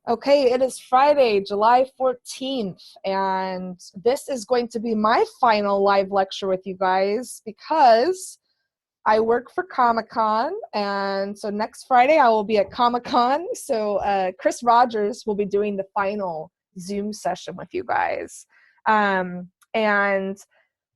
Okay, it is Friday, July 14th, and this is going to be my final live lecture with you guys because I work for Comic-Con, and so next Friday I will be at Comic-Con. So Chris Rogers will be doing the final Zoom session with you guys. And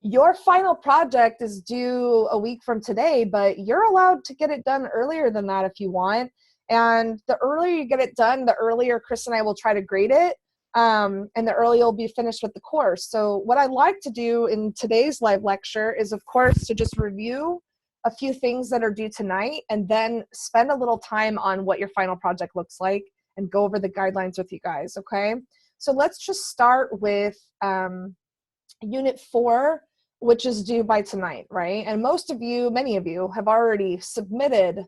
your final project is due a week from today, but you're allowed to get it done earlier than that if you want. And the earlier you get it done, the earlier Chris and I will try to grade it, and the earlier you'll be finished with the course. So what I'd like to do in today's live lecture is, of course, to just review a few things that are due tonight and then spend a little time on what your final project looks like and go over the guidelines with you guys, okay? So let's just start with Unit 4, which is due by tonight, right? And most of you, many of you, have already submitted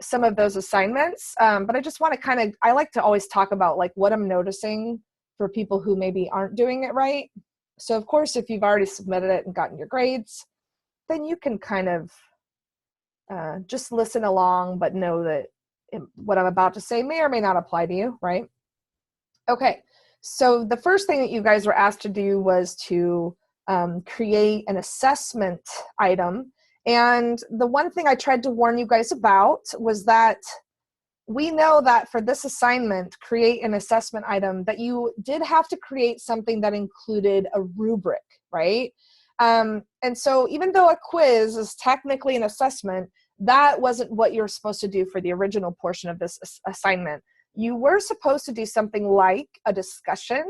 some of those assignments, but I just want to I like to always talk about like what I'm noticing for people who maybe aren't doing it right. So of course, if you've already submitted it and gotten your grades, then you can kind of just listen along, but know that what I'm about to say may or may not apply to you, right? Okay, so the first thing that you guys were asked to do was to create an assessment item. And the one thing I tried to warn you guys about was that we know that for this assignment, create an assessment item, that you did have to create something that included a rubric, right? And so even though a quiz is technically an assessment, that wasn't what you were supposed to do for the original portion of this assignment. You were supposed to do something like a discussion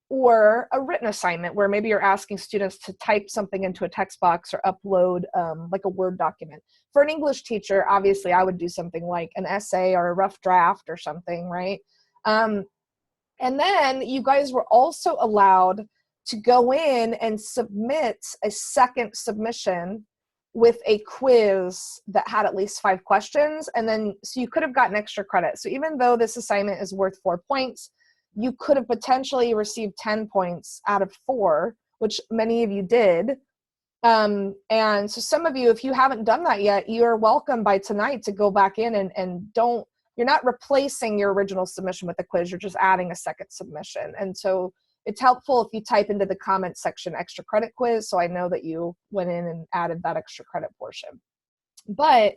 or a written assignment where maybe you're asking students to type something into a text box or upload like a Word document. For an English teacher, obviously I would do something like an essay or a rough draft or something, right? And then you guys were also allowed to go in and submit a second submission with a quiz that had at least 5 questions. And then, so you could have gotten extra credit. So even though this assignment is worth 4 points, you could have potentially received 10 points out of 4, which many of you did. And so some of you, if you haven't done that yet, you're welcome by tonight to go back in and you're not replacing your original submission with a quiz, you're just adding a second submission. And so it's helpful if you type into the comment section extra credit quiz, so I know that you went in and added that extra credit portion. But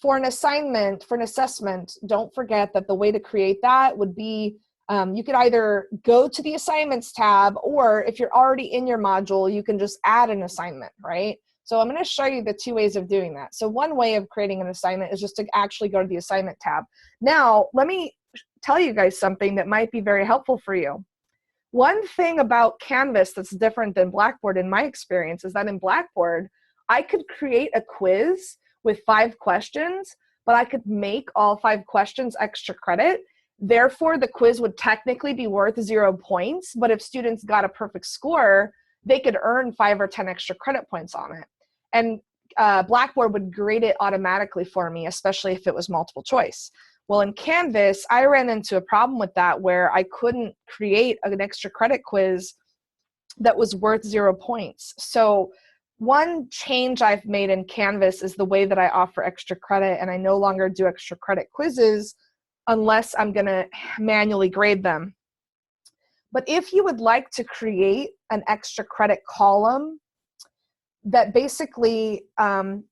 for an assignment, for an assessment, don't forget that the way to create that would be you could either go to the assignments tab, or if you're already in your module, you can just add an assignment, right? So I'm going to show you the 2 ways of doing that. So one way of creating an assignment is just to actually go to the assignment tab. Now, let me tell you guys something that might be very helpful for you. One thing about Canvas that's different than Blackboard in my experience is that in Blackboard, I could create a quiz with 5 questions, but I could make all 5 questions extra credit. Therefore, the quiz would technically be worth 0 points, but if students got a perfect score, they could earn 5 or 10 extra credit points on it. And Blackboard would grade it automatically for me, especially if it was multiple choice. Well, in Canvas, I ran into a problem with that where I couldn't create an extra credit quiz that was worth 0 points. So one change I've made in Canvas is the way that I offer extra credit, and I no longer do extra credit quizzes unless I'm going to manually grade them. But if you would like to create an extra credit column that basically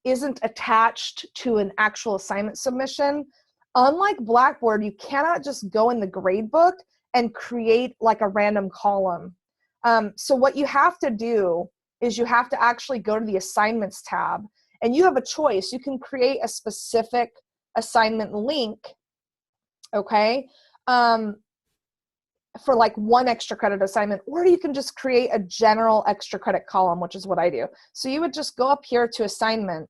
isn't attached to an actual assignment submission, unlike Blackboard, you cannot just go in the gradebook and create like a random column. So what you have to do is you have to actually go to the assignments tab, and you have a choice. You can create a specific assignment link, okay, for like 1 extra credit assignment, or you can just create a general extra credit column, which is what I do. So you would just go up here to assignment,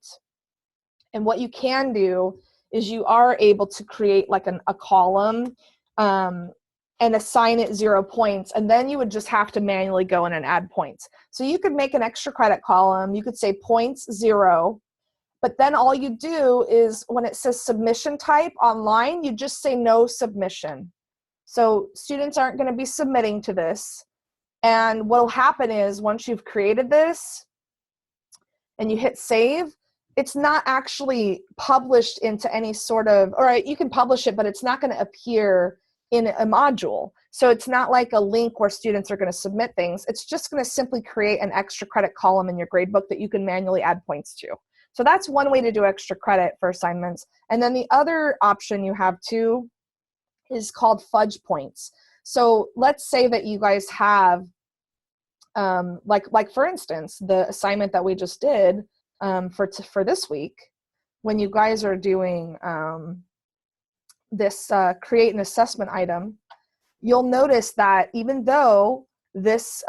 and what you can do is you are able to create like a column and assign it 0 points, and then you would just have to manually go in and add points. So you could make an extra credit column, you could say points 0, but then all you do is when it says submission type online, you just say no submission. So students aren't going to be submitting to this. And what will happen is once you've created this and you hit save, it's not actually published into any sort of, or you can publish it, but it's not going to appear in a module. So it's not like a link where students are going to submit things. It's just going to simply create an extra credit column in your gradebook that you can manually add points to. So that's one way to do extra credit for assignments. And then the other option you have too is called fudge points. So let's say that you guys have, like for instance, the assignment that we just did for this week, when you guys are doing this create an assessment item, you'll notice that even though this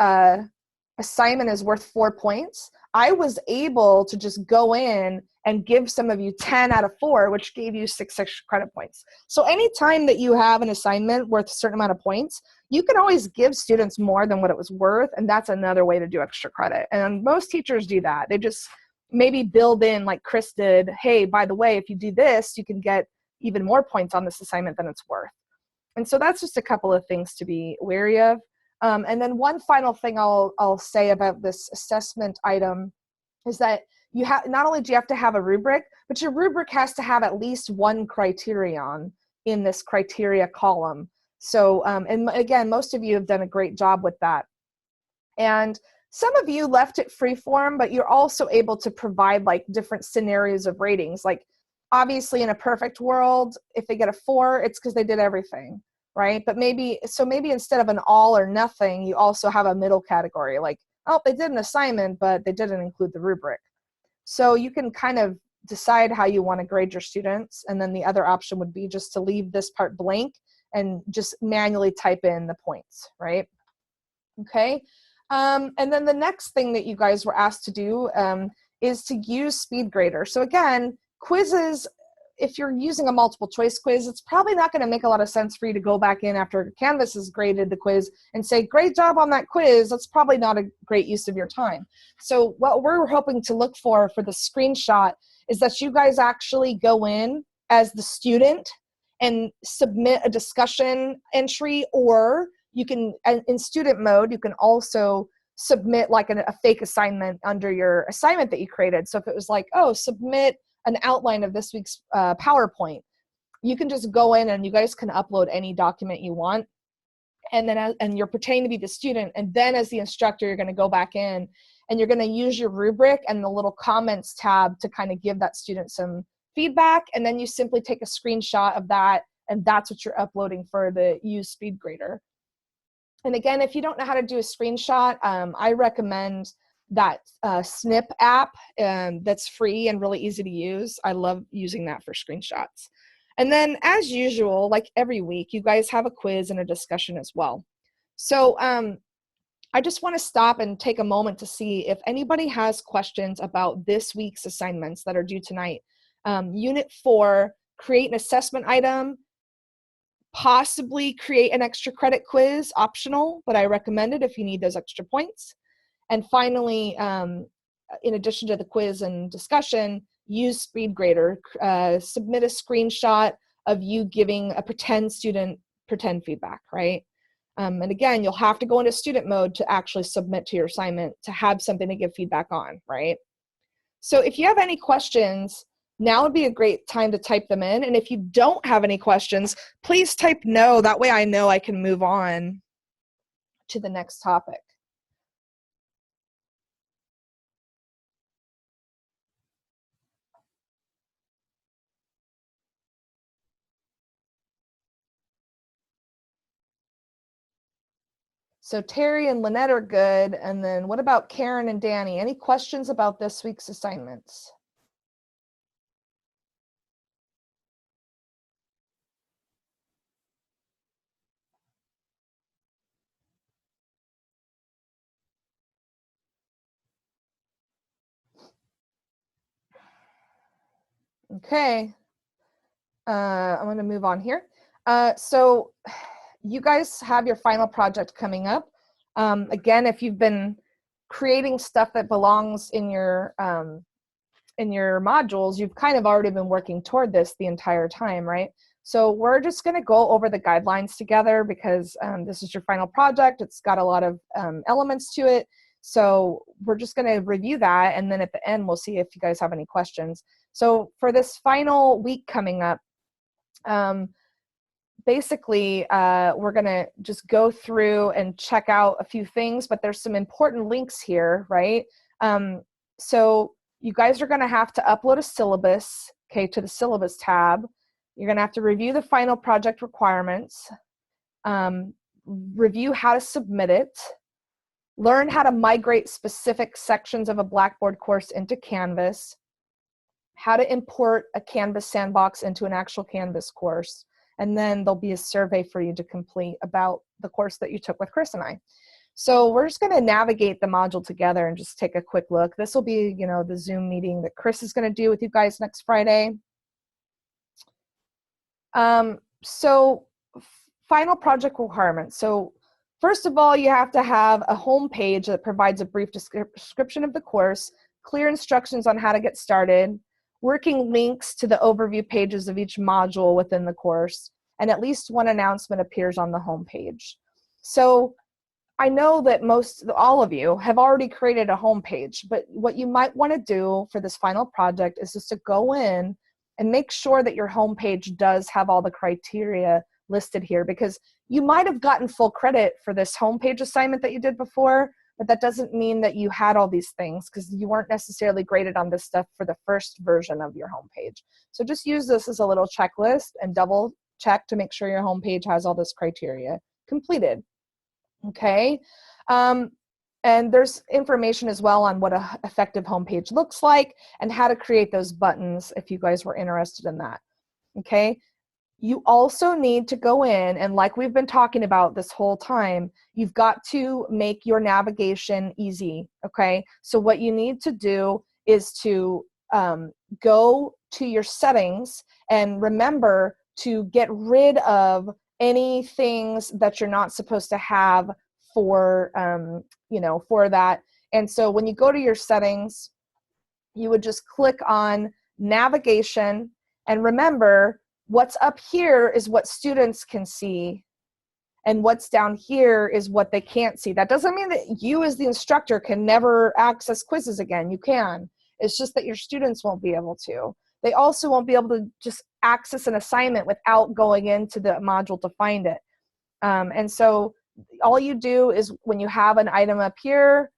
assignment is worth 4 points, I was able to just go in and give some of you 10 out of 4, which gave you 6 extra credit points. So anytime that you have an assignment worth a certain amount of points, you can always give students more than what it was worth, and that's another way to do extra credit. And most teachers do that. They just maybe build in, like Chris did, hey, by the way, if you do this, you can get even more points on this assignment than it's worth. And so that's just a couple of things to be wary of. And then one final thing I'll say about this assessment item is that you have, not only do you have to have a rubric, but your rubric has to have at least one criterion in this criteria column. So, and again, most of you have done a great job with that. And some of you left it free form, but you're also able to provide like different scenarios of ratings. Like obviously in a perfect world, if they get a 4, it's because they did everything, right? But maybe instead of an all or nothing, you also have a middle category, like, oh, they did an assignment, but they didn't include the rubric. So you can kind of decide how you want to grade your students. And then the other option would be just to leave this part blank and just manually type in the points, right? Okay. And then the next thing that you guys were asked to do is to use SpeedGrader. So again, quizzes, if you're using a multiple choice quiz, it's probably not going to make a lot of sense for you to go back in after Canvas has graded the quiz and say, great job on that quiz. That's probably not a great use of your time. So what we're hoping to look for the screenshot is that you guys actually go in as the student and submit a discussion entry, or you can, in student mode, you can also submit like a fake assignment under your assignment that you created. So if it was like, oh, submit an outline of this week's PowerPoint, you can just go in and you guys can upload any document you want. And then and you're pretending to be the student. And then as the instructor, you're going to go back in and you're going to use your rubric and the little comments tab to kind of give that student some feedback. And then you simply take a screenshot of that. And that's what you're uploading for the use SpeedGrader. And again, if you don't know how to do a screenshot, I recommend that Snip app that's free and really easy to use. I love using that for screenshots. And then as usual, like every week, you guys have a quiz and a discussion as well. So I just want to stop and take a moment to see if anybody has questions about this week's assignments that are due tonight. Unit 4, create an assessment item, possibly create an extra credit quiz, optional, but I recommend it if you need those extra points. And finally, in addition to the quiz and discussion, use SpeedGrader. Submit a screenshot of you giving a pretend student pretend feedback, right? And again, you'll have to go into student mode to actually submit to your assignment to have something to give feedback on, right? So if you have any questions, now would be a great time to type them in. And if you don't have any questions, please type no. That way I know I can move on to the next topic. So Terry and Lynette are good. And then what about Karen and Danny? Any questions about this week's assignments? Okay. I'm going to move on here. So you guys have your final project coming up. Again, if you've been creating stuff that belongs in your modules, you've kind of already been working toward this the entire time, right? So we're just going to go over the guidelines together because this is your final project. It's got a lot of elements to it. So we're just going to review that. And then at the end, we'll see if you guys have any questions. So for this final week coming up, basically, we're going to just go through and check out a few things, but there's some important links here, right? So you guys are going to have to upload a syllabus, okay, to the syllabus tab. You're going to have to review the final project requirements, review how to submit it, learn how to migrate specific sections of a Blackboard course into Canvas, how to import a Canvas sandbox into an actual Canvas course, and then there'll be a survey for you to complete about the course that you took with Chris and I. So we're just going to navigate the module together and just take a quick look. This will be, you know, the Zoom meeting that Chris is going to do with you guys next Friday. So final project requirements. So first of all, you have to have a home page that provides a brief description of the course, clear instructions on how to get started, working links to the overview pages of each module within the course, and at least one announcement appears on the home page. So I know that all of you have already created a home page, but what you might want to do for this final project is just to go in and make sure that your home page does have all the criteria listed here, because you might have gotten full credit for this homepage assignment that you did before, but that doesn't mean that you had all these things, because you weren't necessarily graded on this stuff for the first version of your homepage. So just use this as a little checklist and double check to make sure your homepage has all this criteria completed. Okay. And there's information as well on what an effective homepage looks like and how to create those buttons if you guys were interested in that. Okay. You also need to go in, and like we've been talking about this whole time, you've got to make your navigation easy, okay? So what you need to do is to go to your settings and remember to get rid of any things that you're not supposed to have for, you know, for that. And so when you go to your settings, you would just click on navigation, and remember, what's up here is what students can see, and what's down here is what they can't see. That doesn't mean that you as the instructor can never access quizzes again. You can. It's just that your students won't be able to. They also won't be able to just access an assignment without going into the module to find it. And so all you do is when you have an item up here,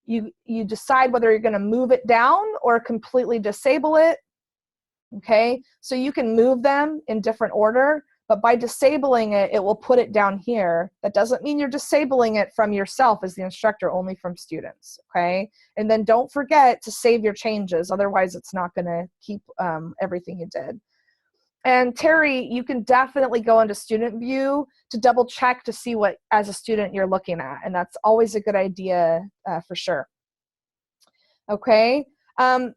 you decide whether you're going to move it down or completely disable it. Okay, so you can move them in different order, but by disabling it, it will put it down here. That doesn't mean you're disabling it from yourself as the instructor, only from students, okay? And then don't forget to save your changes, otherwise it's not gonna keep everything you did. And Terry, you can definitely go into student view to double check to see what, as a student, you're looking at, and that's always a good idea for sure. Okay.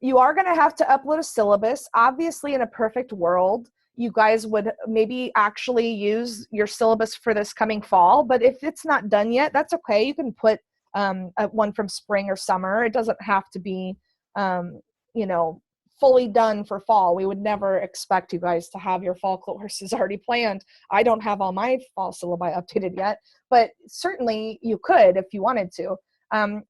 You are going to have to upload a syllabus. Obviously, in a perfect world, you guys would maybe actually use your syllabus for this coming fall, but if it's not done yet, that's okay. You can put one from spring or summer. It doesn't have to be, you know, fully done for fall. We would never expect you guys to have your fall courses already planned. I don't have all my fall syllabi updated yet, but certainly you could if you wanted to.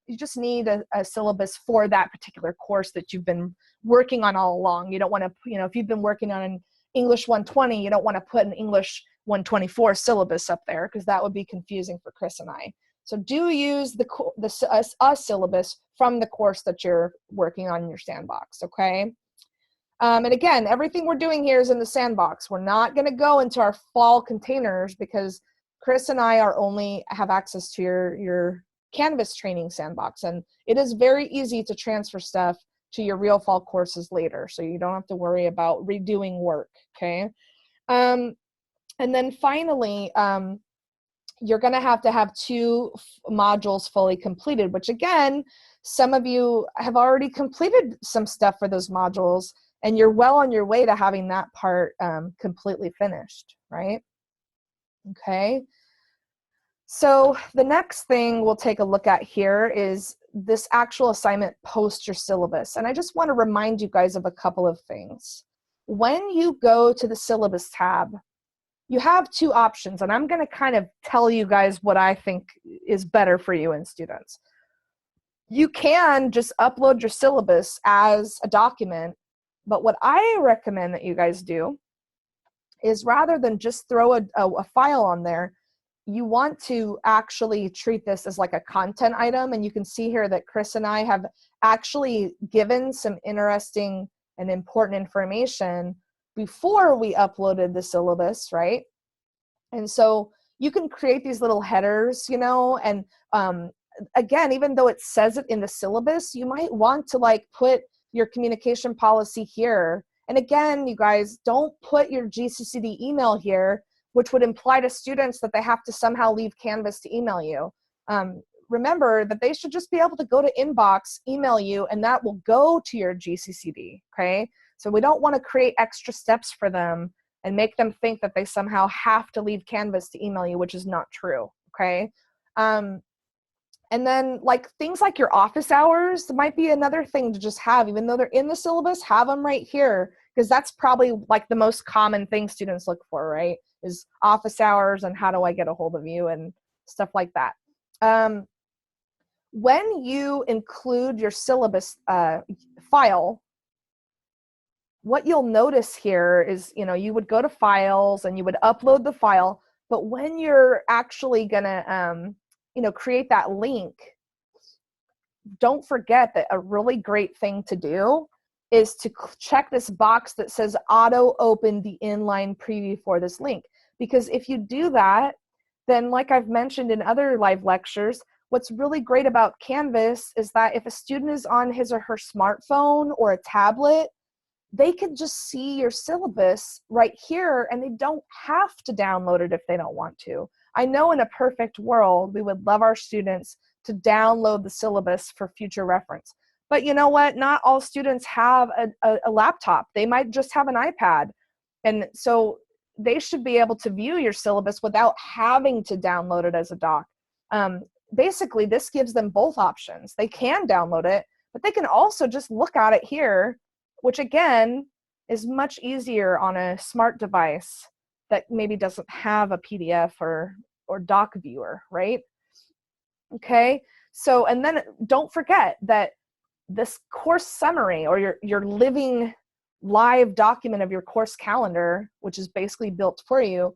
You just need a syllabus for that particular course that you've been working on all along. You don't want to, you know, if you've been working on an English 120, you don't want to put an English 124 syllabus up there, because that would be confusing for Chris and I. So do use a syllabus from the course that you're working on in your sandbox, okay? And again, everything we're doing here is in the sandbox. We're not going to go into our fall containers because Chris and I only have access to your Canvas training sandbox, and it is very easy to transfer stuff to your real fall courses later, so you don't have to worry about redoing work, okay? And then finally, you're going to have 2 modules fully completed, which again, some of you have already completed some stuff for those modules, and you're well on your way to having that part completely finished, right? Okay. So the next thing we'll take a look at here is this actual assignment post your syllabus. And I just want to remind you guys of a couple of things. When you go to the syllabus tab, you have 2 options, and I'm going to kind of tell you guys what I think is better for you and students. You can just upload your syllabus as a document, but what I recommend that you guys do is rather than just throw a file on there, you want to actually treat this as like a content item. And you can see here that Chris and I have actually given some interesting and important information before we uploaded the syllabus, right? And so you can create these little headers, you know, and again, even though it says it in the syllabus, you might want to like put your communication policy here. And again, you guys, don't put your GCCD email here, which would imply to students that they have to somehow leave Canvas to email you. Remember that they should just be able to go to inbox, email you, and that will go to your GCCD, okay? So we don't want to create extra steps for them and make them think that they somehow have to leave Canvas to email you, which is not true, okay? And then like things like your office hours might be another thing to just have, even though they're in the syllabus, have them right here, because that's probably like the most common thing students look for, right? Is office hours and how do I get a hold of you and stuff like that. When you include your syllabus file, what you'll notice here is, you know, you would go to files and you would upload the file, but when you're actually gonna, you know, create that link, don't forget that a really great thing to do is to check this box that says auto open the inline preview for this link. Because if you do that, then like I've mentioned in other live lectures, what's really great about Canvas is that if a student is on his or her smartphone or a tablet, they can just see your syllabus right here and they don't have to download it if they don't want to. I know in a perfect world, we would love our students to download the syllabus for future reference. But you know what? Not all students have a laptop. They might just have an iPad. And so they should be able to view your syllabus without having to download it as a doc. Basically, this gives them both options. They can download it, but they can also just look at it here, which again is much easier on a smart device that maybe doesn't have a PDF or doc viewer, right? Okay, so and then don't forget that this course summary or your living live document of your course calendar, which is basically built for you,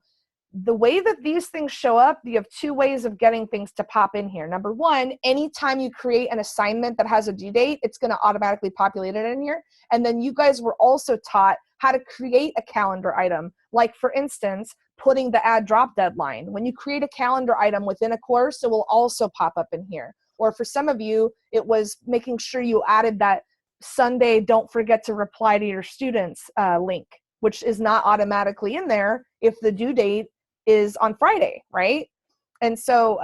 the way that these things show up, you have two ways of getting things to pop in here. Number one, anytime you create an assignment that has a due date, it's going to automatically populate it in here. And then you guys were also taught how to create a calendar item. Like for instance, putting the add drop deadline. When you create a calendar item within a course, it will also pop up in here. Or for some of you, it was making sure you added that Sunday, don't forget to reply to your students link, which is not automatically in there if the due date is on Friday, right? And so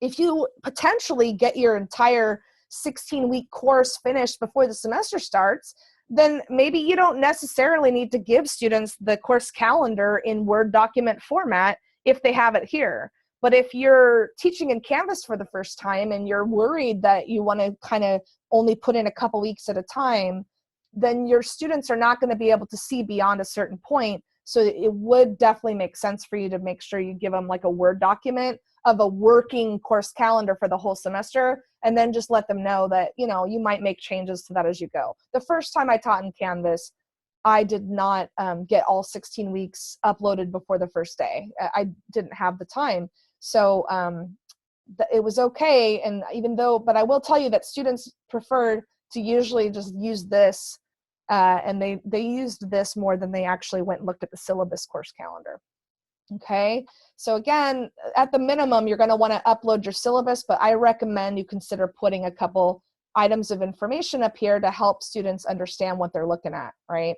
if you potentially get your entire 16-week course finished before the semester starts, then maybe you don't necessarily need to give students the course calendar in Word document format if they have it here. But if you're teaching in Canvas for the first time and you're worried that you want to kind of only put in a couple weeks at a time, then your students are not going to be able to see beyond a certain point. So it would definitely make sense for you to make sure you give them like a Word document of a working course calendar for the whole semester, and then just let them know that, you know, you might make changes to that as you go. The first time I taught in Canvas, I did not get all 16 weeks uploaded before the first day. I didn't have the time. So it was okay. And even though, but I will tell you that students preferred to usually just use this and they used this more than they actually went and looked at the syllabus course calendar. Okay, so again, at the minimum, you're going to want to upload your syllabus, but I recommend you consider putting a couple items of information up here to help students understand what they're looking at, right?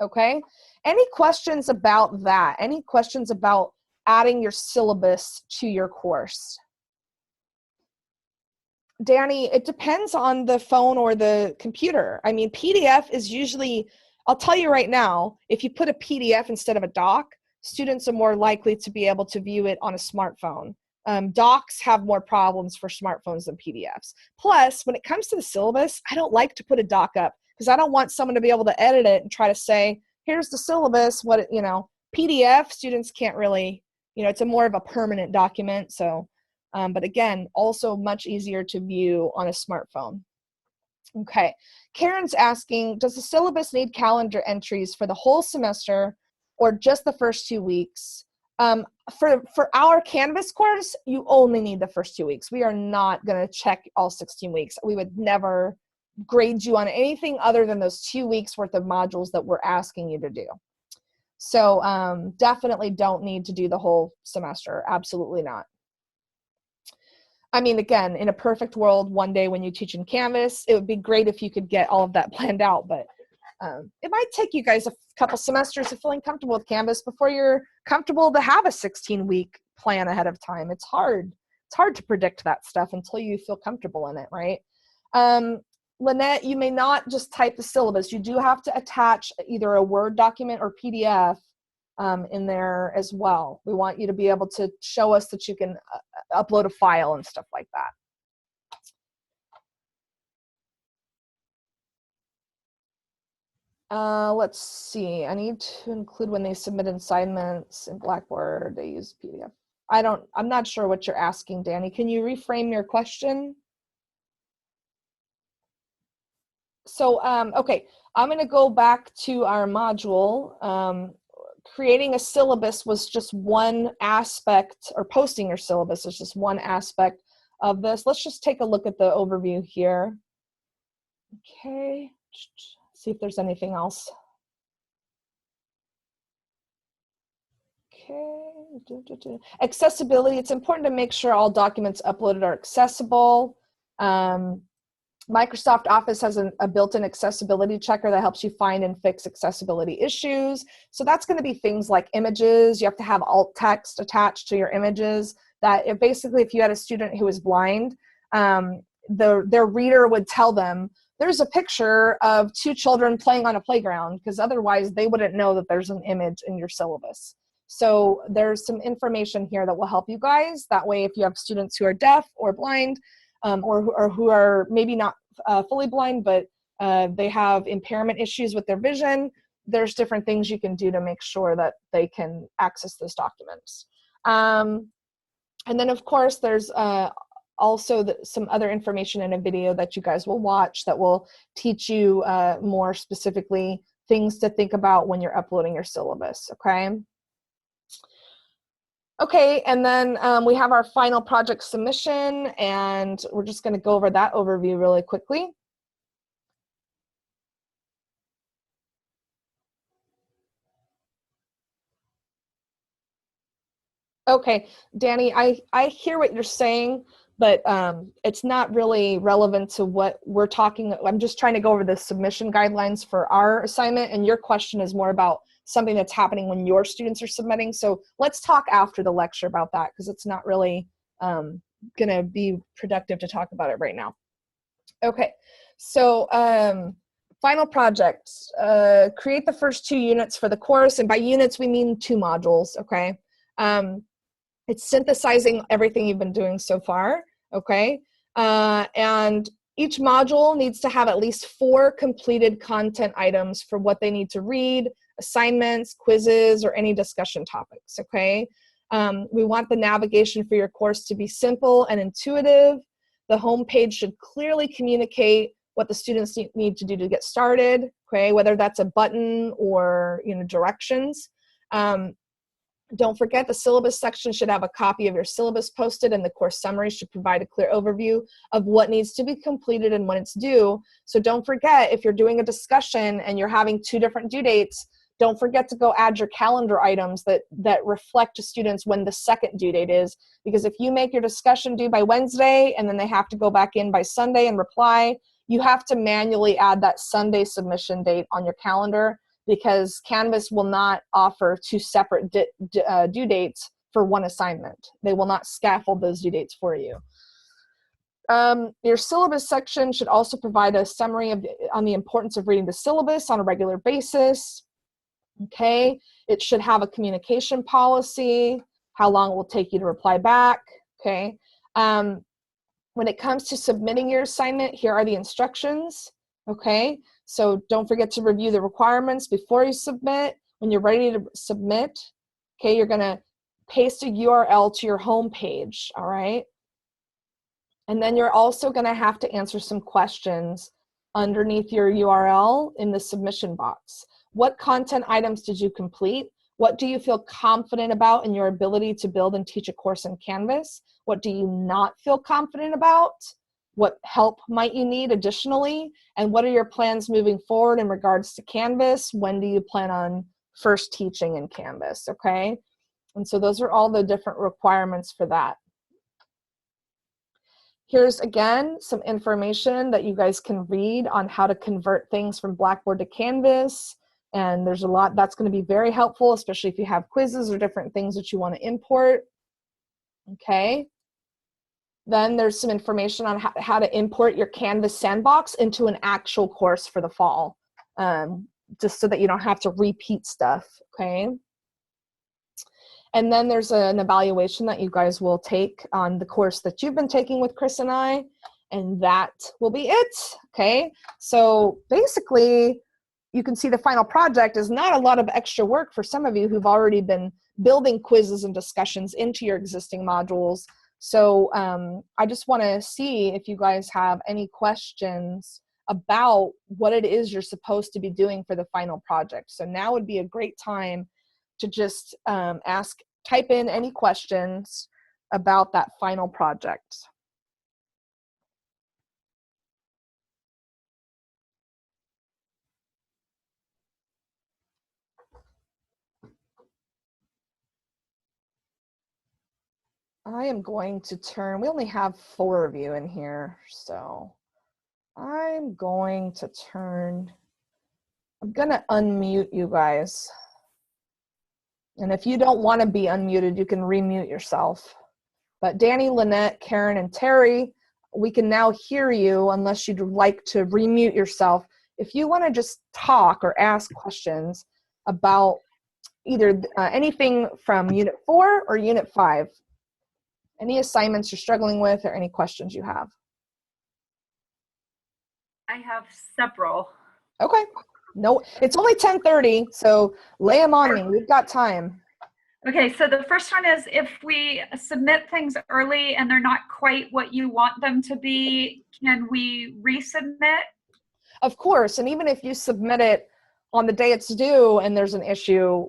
Okay, any questions about that? Any questions about adding your syllabus to your course? Danny, it depends on the phone or the computer. I mean, PDF is usually, I'll tell you right now, if you put a PDF instead of a doc, students are more likely to be able to view it on a smartphone. Docs have more problems for smartphones than PDFs. Plus, when it comes to the syllabus, I don't like to put a doc up because I don't want someone to be able to edit it and try to say, here's the syllabus, what, you know, PDF, students can't really, you know, it's a more of a permanent document. So, but again, also much easier to view on a smartphone. Okay, Karen's asking, does the syllabus need calendar entries for the whole semester or just the first 2 weeks. For our Canvas course, you only need the first 2 weeks. We are not going to check all 16 weeks. We would never grade you on anything other than those 2 weeks worth of modules that we're asking you to do. So definitely don't need to do the whole semester. Absolutely not. I mean, again, in a perfect world, one day when you teach in Canvas, it would be great if you could get all of that planned out, but it might take you guys a couple semesters of feeling comfortable with Canvas before you're comfortable to have a 16-week plan ahead of time. It's hard. It's hard to predict that stuff until you feel comfortable in it, right? Lynette, you may not just type the syllabus. You do have to attach either a Word document or PDF in there as well. We want you to be able to show us that you can upload a file and stuff like that. Let's see. I need to include when they submit assignments in Blackboard, they use PDF. I'm not sure what you're asking, Danny. Can you reframe your question? So, okay, I'm going to go back to our module. Creating a syllabus was just one aspect, or posting your syllabus is just one aspect of this. Let's just take a look at the overview here. Okay, see if there's anything else. Okay, accessibility. It's important to make sure all documents uploaded are accessible. Microsoft Office has a built-in accessibility checker that helps you find and fix accessibility issues. So that's going to be things like images. You have to have alt text attached to your images. That basically, if you had a student who is blind, their reader would tell them, there's a picture of 2 children playing on a playground, because otherwise they wouldn't know that there's an image in your syllabus. So there's some information here that will help you guys. That way, if you have students who are deaf or blind, or who are maybe not fully blind, but they have impairment issues with their vision, there's different things you can do to make sure that they can access those documents. And then, of course, there's also some other information in a video that you guys will watch that will teach you more specifically things to think about when you're uploading your syllabus, okay? Okay, and then we have our final project submission, and we're just going to go over that overview really quickly. Okay, Danny, I hear what you're saying, but it's not really relevant to what we're talking. I'm just trying to go over the submission guidelines for our assignment, and your question is more about something that's happening when your students are submitting. So let's talk after the lecture about that, because it's not really going to be productive to talk about it right now. Okay, so final project, create the first 2 units for the course, and by units we mean 2 modules, okay? It's synthesizing everything you've been doing so far, okay? And each module needs to have at least 4 completed content items for what they need to read, assignments, quizzes, or any discussion topics, okay? We want the navigation for your course to be simple and intuitive. The home page should clearly communicate what the students need to do to get started, okay? Whether that's a button or, you know, directions. Don't forget, the syllabus section should have a copy of your syllabus posted, and the course summary should provide a clear overview of what needs to be completed and when it's due. So don't forget, if you're doing a discussion and you're having 2 different due dates, don't forget to go add your calendar items that reflect to students when the second due date is. Because if you make your discussion due by Wednesday and then they have to go back in by Sunday and reply, you have to manually add that Sunday submission date on your calendar, because Canvas will not offer 2 separate due dates for one assignment. They will not scaffold those due dates for you. Your syllabus section should also provide a summary on the importance of reading the syllabus on a regular basis. Okay, it should have a communication policy, how long it will take you to reply back, okay? When it comes to submitting your assignment, here are the instructions, okay? So don't forget to review the requirements before you submit. When you're ready to submit, okay, you're gonna paste a URL to your home page, all right? And then you're also gonna have to answer some questions underneath your URL in the submission box. What content items did you complete? What do you feel confident about in your ability to build and teach a course in Canvas? What do you not feel confident about? What help might you need additionally? And what are your plans moving forward in regards to Canvas? When do you plan on first teaching in Canvas, okay? And so those are all the different requirements for that. Here's again some information that you guys can read on how to convert things from Blackboard to Canvas. And there's a lot that's going to be very helpful, especially if you have quizzes or different things that you want to import. Okay. Then there's some information on how to import your Canvas sandbox into an actual course for the fall, just so that you don't have to repeat stuff. Okay. And then there's an evaluation that you guys will take on the course that you've been taking with Chris and I, and that will be it, okay? So basically, you can see the final project is not a lot of extra work for some of you who've already been building quizzes and discussions into your existing modules. So I just wanna see if you guys have any questions about what it is you're supposed to be doing for the final project. So now would be a great time to just type in any questions about that final project. I am going to turn, we only have 4 of you in here, so I'm going to I'm gonna unmute you guys. And if you don't want to be unmuted, you can remute yourself. But Danny, Lynette, Karen, and Terry, we can now hear you unless you'd like to remute yourself. If you want to just talk or ask questions about either anything from Unit 4 or Unit 5, any assignments you're struggling with or any questions you have. I have several. Okay. No, it's only 10:30, so lay them on me. We've got time. Okay, so the first one is if we submit things early and they're not quite what you want them to be, can we resubmit? Of course, and even if you submit it on the day it's due and there's an issue,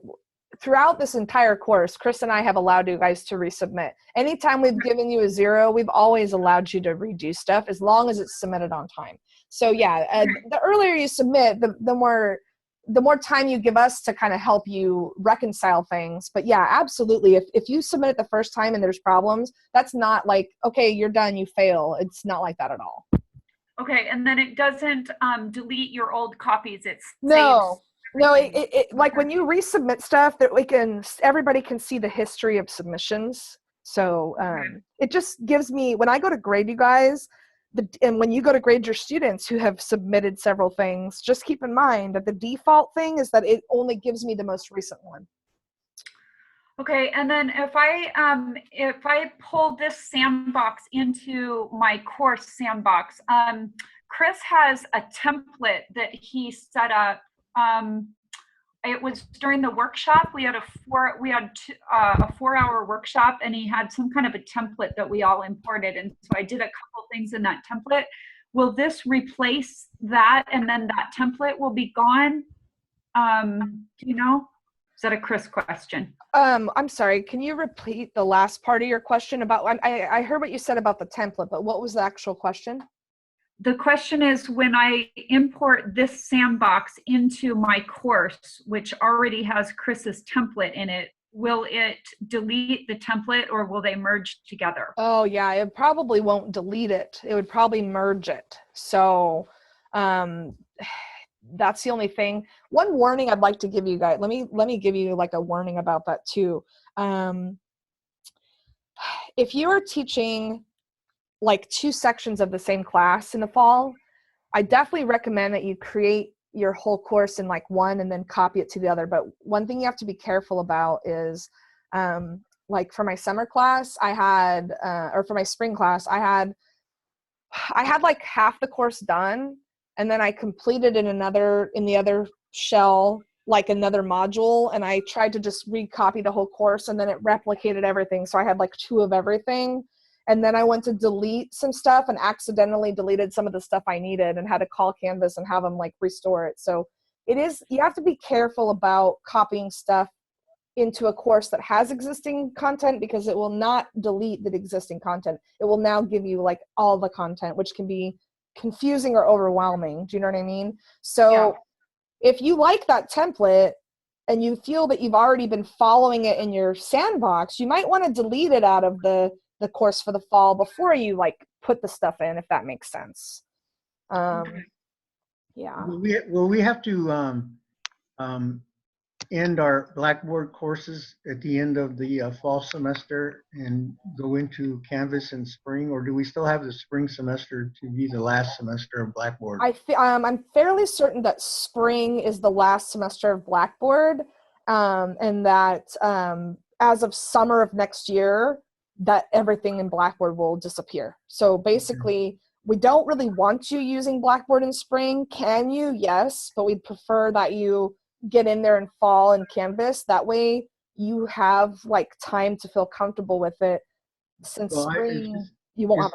throughout this entire course, Chris and I have allowed you guys to resubmit. Anytime we've given you a 0, we've always allowed you to redo stuff as long as it's submitted on time. So yeah, the earlier you submit, the more time you give us to kind of help you reconcile things. But yeah, absolutely. If you submit it the first time and there's problems, that's not like, okay, you're done, you fail. It's not like that at all. Okay, and then it doesn't delete your old copies. It No. saves everything. No, like when you resubmit stuff, that everybody can see the history of submissions. So it just gives me, when I go to grade you guys, and when you go to grade your students who have submitted several things, just keep in mind that the default thing is that it only gives me the most recent one. Okay, and then if I pull this sandbox into my course sandbox, Chris has a template that he set up. It was during the workshop. We had a 4-hour workshop, and he had some kind of a template that we all imported. And so I did a couple things in that template. Will this replace that, and then that template will be gone? Do you know? Is that a Chris question? I'm sorry, can you repeat the last part of your question about, I heard what you said about the template, but what was the actual question? The question is, when I import this sandbox into my course, which already has Chris's template in it, will it delete the template or will they merge together? Oh yeah, it probably won't delete it. It would probably merge it. So that's the only thing. One warning I'd like to give you guys, let me give you like a warning about that too. If you are teaching like 2 sections of the same class in the fall, I definitely recommend that you create your whole course in like one and then copy it to the other. But one thing you have to be careful about is like for my summer class, I had, or for my spring class, I had like half the course done, and then I completed in the other shell, like another module, and I tried to just recopy the whole course, and then it replicated everything. So I had like 2 of everything. And then I went to delete some stuff and accidentally deleted some of the stuff I needed and had to call Canvas and have them like restore it. So you have to be careful about copying stuff into a course that has existing content, because it will not delete the existing content. It will now give you like all the content, which can be confusing or overwhelming. Do you know what I mean? So if you like that template and you feel that you've already been following it in your sandbox, you might want to delete it out of the course for the fall before you like put the stuff in, if that makes sense. Yeah. Will we have to end our Blackboard courses at the end of the fall semester and go into Canvas in spring, or do we still have the spring semester to be the last semester of Blackboard? I'm fairly certain that spring is the last semester of Blackboard, and that as of summer of next year, that everything in Blackboard will disappear. So basically, we don't really want you using Blackboard in spring. Can you? Yes, but we'd prefer that you get in there in fall and Canvas. That way you have like time to feel comfortable with it, since spring you won't have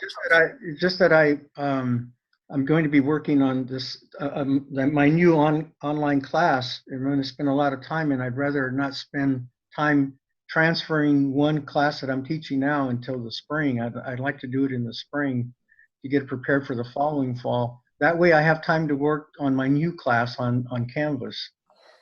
it's just that I'm going to be working on this my new online class. I'm going to spend a lot of time, and I'd rather not spend time transferring one class that I'm teaching now until the spring. I'd like to do it in the spring to get prepared for the following fall. That way I have time to work on my new class on Canvas.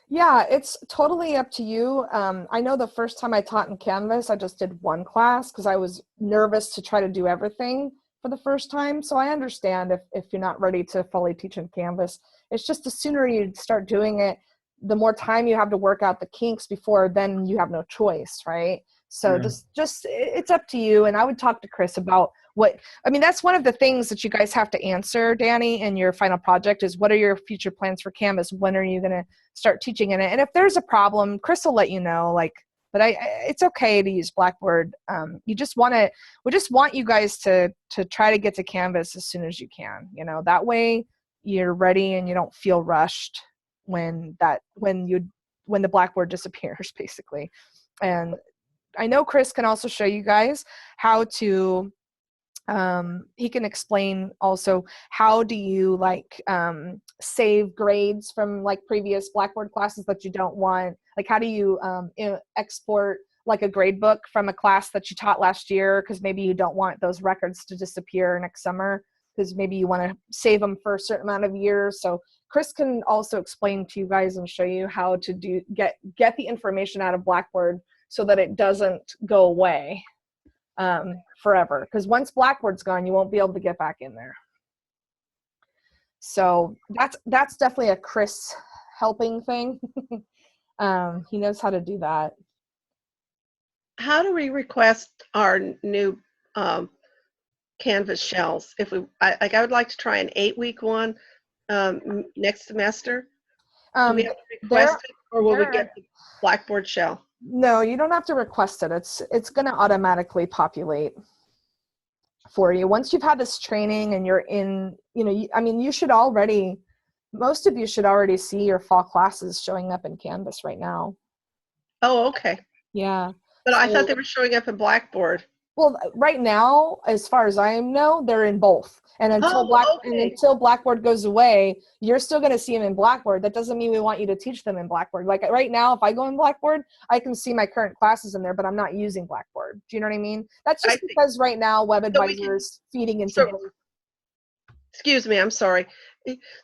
Yeah, it's totally up to you. I know the first time I taught in Canvas, I just did one class because I was nervous to try to do everything for the first time. So I understand if you're not ready to fully teach in Canvas. It's just the sooner you start doing it, the more time you have to work out the kinks before then you have no choice, right? So just it's up to you. And I would talk to Chris about that's one of the things that you guys have to answer, Danny, in your final project is, what are your future plans for Canvas? When are you going to start teaching in it? And if there's a problem, Chris will let you know, but it's okay to use Blackboard. We just want you guys to try to get to Canvas as soon as you can, that way you're ready and you don't feel rushed when the Blackboard disappears, basically. And I know Chris can also show you guys how to he can explain also how do you save grades from previous Blackboard classes that you don't want, how do you export a grade book from a class that you taught last year, because maybe you don't want those records to disappear next summer, because maybe you want to save them for a certain amount of years. So Chris can also explain to you guys and show you how to get the information out of Blackboard so that it doesn't go away forever, because once Blackboard's gone, you won't be able to get back in there. So that's definitely a Chris helping thing. He knows how to do that. How do we request our new Canvas shells? I would like to try an 8-week one next semester. Do we have to request it, or will we get the Blackboard shell? No, you don't have to request it. It's going to automatically populate for you. Once you've had this training and you're in, most of you should already see your fall classes showing up in Canvas right now. Oh, okay. Yeah. But I thought they were showing up in Blackboard. Well, right now, as far as I know, they're in both. And until Blackboard goes away, you're still going to see them in Blackboard. That doesn't mean we want you to teach them in Blackboard. Right now, if I go in Blackboard, I can see my current classes in there, but I'm not using Blackboard. Do you know what I mean? That's just because right now WebAdvisor is feeding into both. Excuse me, I'm sorry.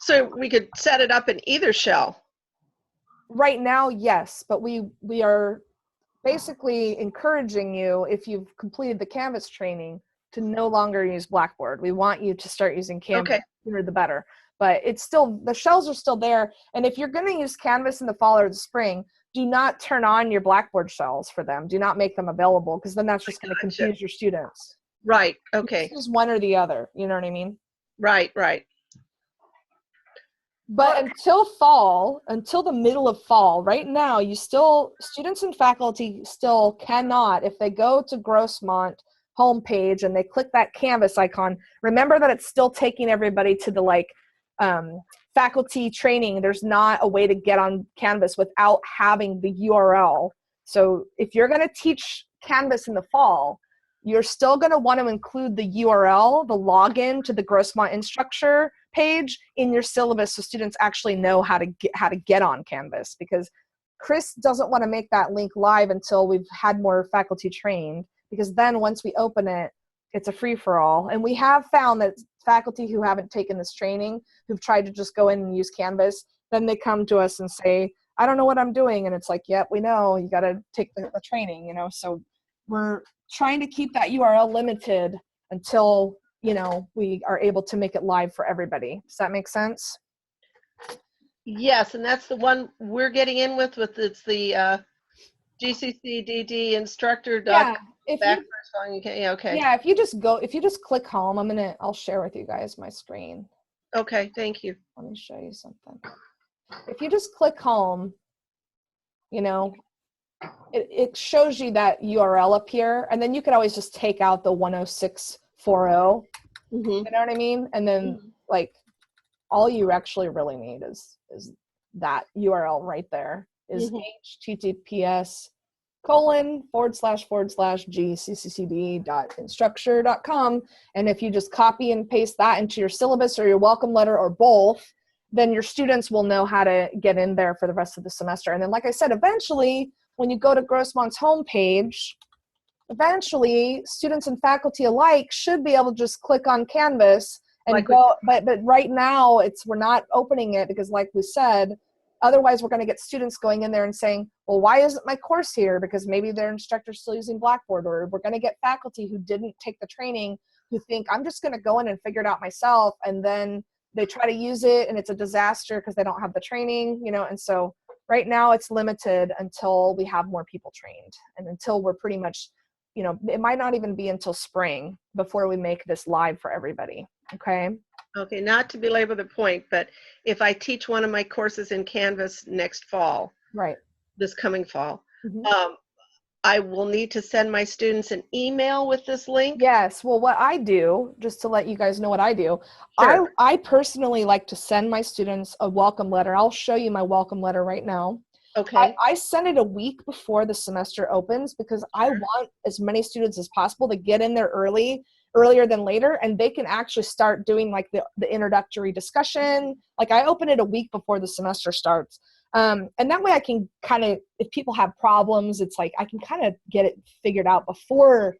So we could set it up in either shell. Right now, yes, but we are basically encouraging you, if you've completed the Canvas training, to no longer use Blackboard. We want you to start using Canvas. Okay. The sooner the better. But it's still, the shells are still there. And if you're going to use Canvas in the fall or the spring, do not turn on your Blackboard shells for them. Do not make them available, because then that's just going to confuse your students. Right. Okay. It's one or the other. You know what I mean? Right. Right. But until the middle of fall, right now, students and faculty still cannot, if they go to Grossmont homepage and they click that Canvas icon, remember that it's still taking everybody to the faculty training. There's not a way to get on Canvas without having the URL. So if you're going to teach Canvas in the fall, you're still going to want to include the URL, the login to the Grossmont instructor page in your syllabus, so students actually know how to get on Canvas, because Chris doesn't want to make that link live until we've had more faculty trained, because then once we open it, it's a free-for-all. And we have found that faculty who haven't taken this training, who've tried to just go in and use Canvas, then they come to us and say, I don't know what I'm doing. And it's like, yep, we know, you got to take the training, you know. So we're trying to keep that URL limited until, you know, we are able to make it live for everybody. Does that make sense? Yes, and that's the one we're getting in with it's the GC3 instructor. Yeah, if you, yeah, okay. yeah, if you just click home, I'll share with you guys my screen. Okay, thank you. Let me show you something. If you just click home, you know, it shows you that URL up here, and then you could always just take out the 10640. Mm-hmm. You know what I mean? And then like all you actually really need is that URL right there is https://gccd.instructure.com. And if you just copy and paste that into your syllabus or your welcome letter or both, then your students will know how to get in there for the rest of the semester. And then, like I said, eventually, when you go to Grossmont's homepage, eventually students and faculty alike should be able to just click on Canvas and like go, but right now we're not opening it because, like we said, otherwise we're going to get students going in there and saying, well, why isn't my course here? Because maybe their instructor's still using Blackboard, or we're going to get faculty who didn't take the training who think I'm just going to go in and figure it out myself, and then they try to use it and it's a disaster because they don't have the training, you know. And so right now it's limited until we have more people trained, and until we're pretty much, you know, it might not even be until spring before we make this live for everybody. Okay. Okay, not to belabor the point, but if I teach one of my courses in Canvas next fall, right, this coming fall, I will need to send my students an email with this link? Yes. Well, what I do, just to let you guys know what I do, Sure. I personally like to send my students a welcome letter. I'll show you my welcome letter right now. Okay. I send it a week before the semester opens because I want as many students as possible to get in there earlier than later, and they can actually start doing like the introductory discussion. Like I open it a week before the semester starts. And that way I can kind of, if people have problems, it's like I can kind of get it figured out before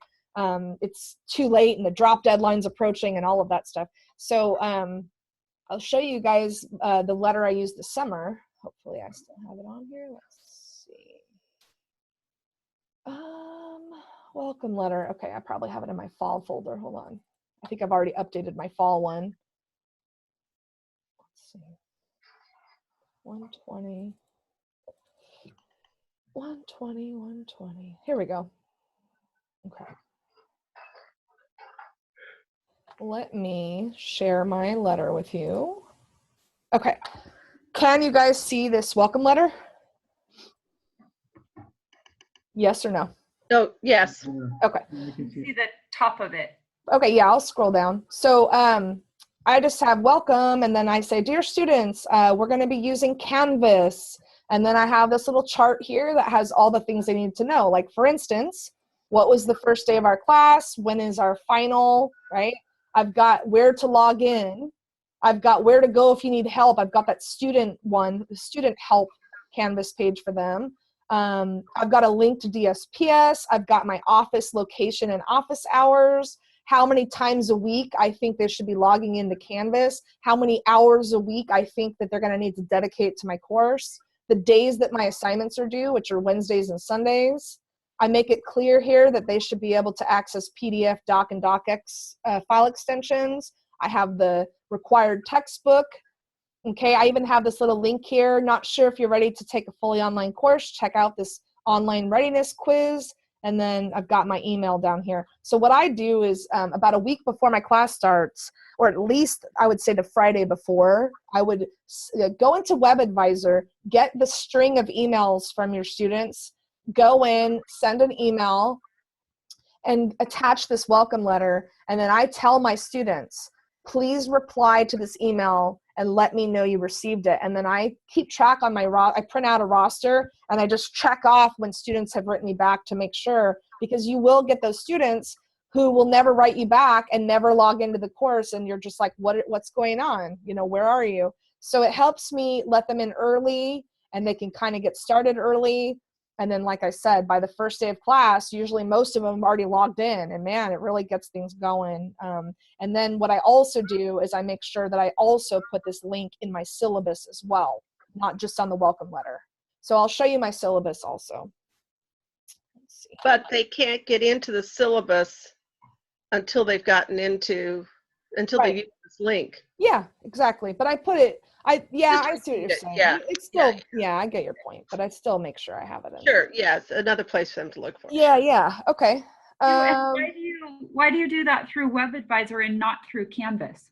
it's too late and the drop deadline's approaching and all of that stuff. So I'll show you guys the letter I used this summer. Hopefully I still have it on here. Let's see. Welcome letter. Okay, I probably have it in my fall folder. Hold on. I think I've already updated my fall one. Let's see. 120. 120, 120. Here we go. Okay. Let me share my letter with you. Okay. Can you guys see this welcome letter? Yes or no? Oh, yes. Okay. See the top of it. Okay, yeah, I'll scroll down. So I just have welcome, and then I say, dear students, we're going to be using Canvas. And then I have this little chart here that has all the things they need to know. Like, for instance, what was the first day of our class? When is our final, right? I've got where to log in. I've got where to go if you need help. I've got that student one, the student help Canvas page for them. I've got a link to DSPS. I've got my office location and office hours. How many times a week I think they should be logging into Canvas. How many hours a week I think that they're going to need to dedicate to my course. The days that my assignments are due, which are Wednesdays and Sundays. I make it clear here that they should be able to access PDF, Doc, and DocX file extensions. I have the required textbook. Okay, I even have this little link here. Not sure if you're ready to take a fully online course. Check out this online readiness quiz. And then I've got my email down here. So what I do is about a week before my class starts, or at least I would say the Friday before, I would go into WebAdvisor, get the string of emails from your students, go in, send an email, and attach this welcome letter. And then I tell my students, please reply to this email and let me know you received it. And then I keep track on my I print out a roster and I just check off when students have written me back to make sure, because you will get those students who will never write you back and never log into the course, and you're just like, what's going on? You know, where are you? So it helps me let them in early and they can kind of get started early. And then, like I said, by the first day of class, usually most of them are already logged in, and man, it really gets things going. And then what I also do is I make sure that I also put this link in my syllabus as well, not just on the welcome letter. So I'll show you my syllabus also. Let's see. But they can't get into the syllabus until they've gotten into, until they use this link. Yeah, exactly. But I put it, I see what you're saying. Yeah. It's still, yeah, I get your point, but I still make sure I have it in. Sure, yes, another place for them to look for. Yeah, okay. And why do you do that through WebAdvisor and not through Canvas?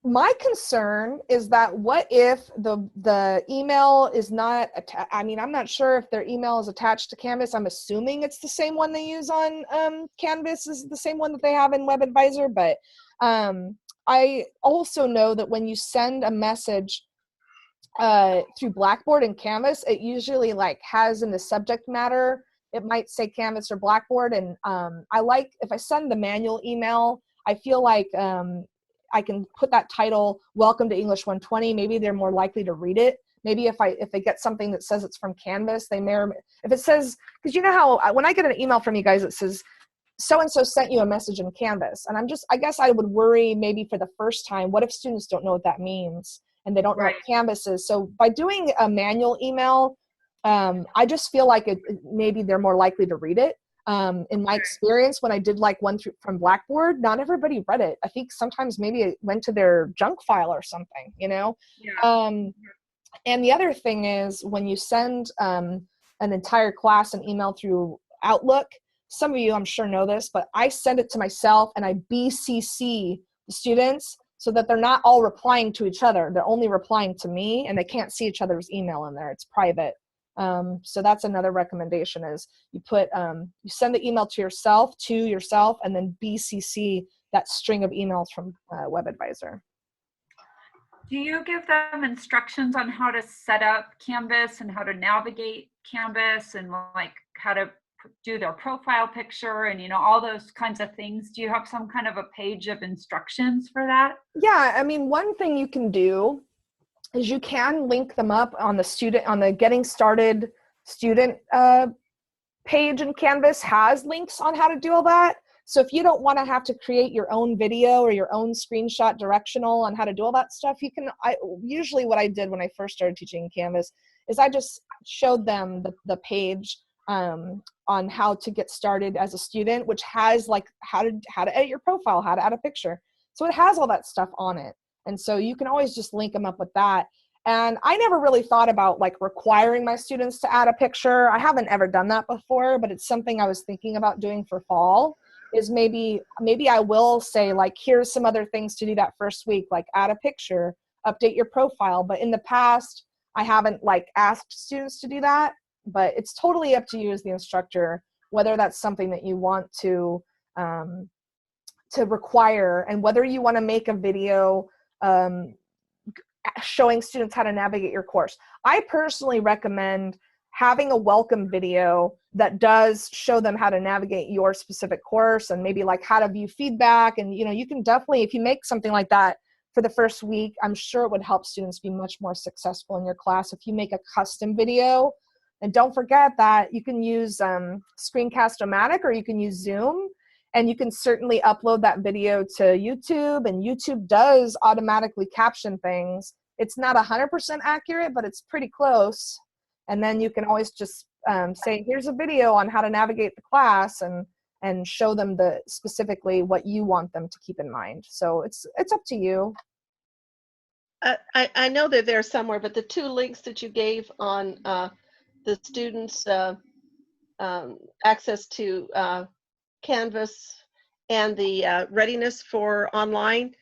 My concern is that what if the email is not, I mean, I'm not sure if their email is attached to Canvas. I'm assuming it's the same one they use on Canvas is the same one that they have in WebAdvisor, but I also know that when you send a message through Blackboard and Canvas, it usually like has in the subject matter, it might say Canvas or Blackboard. And I like, if I send the manual email, I feel like I can put that title, Welcome to English 120. Maybe they're more likely to read it. Maybe if they get something that says it's from Canvas, they may, if it says, because you know how when I get an email from you guys, it says, so-and-so sent you a message in Canvas. And I guess I would worry maybe for the first time, what if students don't know what that means and they don't know what Canvas is? So by doing a manual email, I just feel like maybe they're more likely to read it. In my experience, when I did like one from Blackboard, not everybody read it. I think sometimes maybe it went to their junk file or something, you know? Yeah. And the other thing is when you send an entire class an email through Outlook, some of you I'm sure know this, but I send it to myself and I BCC the students so that they're not all replying to each other. They're only replying to me and they can't see each other's email in there. It's private. So that's another recommendation is you put, you send the email to yourself and then BCC that string of emails from WebAdvisor. Do you give them instructions on how to set up Canvas and how to navigate Canvas and like how to do their profile picture and, you know, all those kinds of things? Do you have some kind of a page of instructions for that? Yeah, I mean, one thing you can do is you can link them up on the getting started student page in Canvas has links on how to do all that. So if you don't want to have to create your own video or your own screenshot directional on how to do all that stuff, you can, usually what I did when I first started teaching Canvas is I just showed them the page on how to get started as a student, which has like how to edit your profile, how to add a picture. So it has all that stuff on it. And so you can always just link them up with that. And I never really thought about like requiring my students to add a picture. I haven't ever done that before, but it's something I was thinking about doing for fall is maybe I will say like, here's some other things to do that first week, like add a picture, update your profile. But in the past, I haven't like asked students to do that, but it's totally up to you as the instructor, whether that's something that you want to require and whether you want to make a video showing students how to navigate your course. I personally recommend having a welcome video that does show them how to navigate your specific course and maybe like how to view feedback. And, you know, you can definitely, if you make something like that for the first week, I'm sure it would help students be much more successful in your class if you make a custom video. And don't forget that you can use Screencast-O-Matic or you can use Zoom. And you can certainly upload that video to YouTube, and YouTube does automatically caption things. It's not 100% accurate, but it's pretty close. And then you can always just say, here's a video on how to navigate the class and show them specifically what you want them to keep in mind. So it's up to you. I know that they're somewhere, but the two links that you gave on the students' access to Canvas and the readiness for online,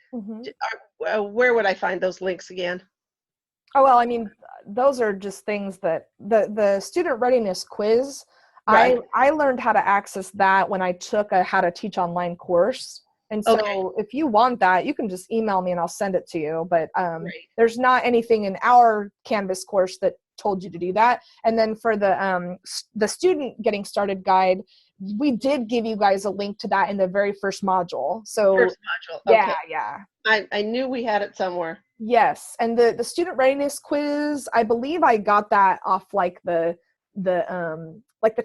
where would I find those links again? Oh, well, I mean, those are just things that the student readiness quiz, Right. I learned how to access that when I took a how to teach online course. And so if you want that, you can just email me and I'll send it to you. But there's not anything in our Canvas course that told you to do that. And then for the student getting started guide, we did give you guys a link to that in the very first module. So First module. yeah, Okay. yeah. I knew we had it somewhere. Yes, and the student readiness quiz, I believe I got that off like the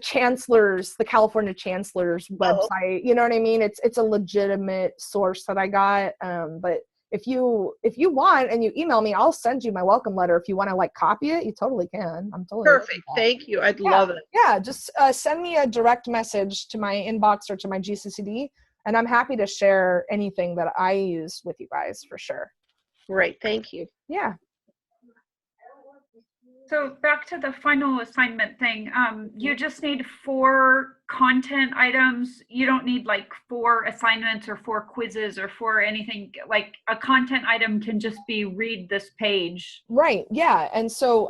chancellor's, the California chancellor's website. You know what I mean? It's a legitimate source that I got. But if you want and you email me, I'll send you my welcome letter. If you want to like copy it, you totally can. I'm totally open to Perfect. that. Thank you. I'd Yeah, love it. yeah, just send me a direct message to my inbox or to my GCCD, and I'm happy to share anything that I use with you guys for sure. Great. Thank you. Yeah. So back to the final assignment thing, you just need 4 content items. You don't need like 4 assignments or 4 quizzes or 4 anything. Like a content item can just be read this page. Right. Yeah. And so,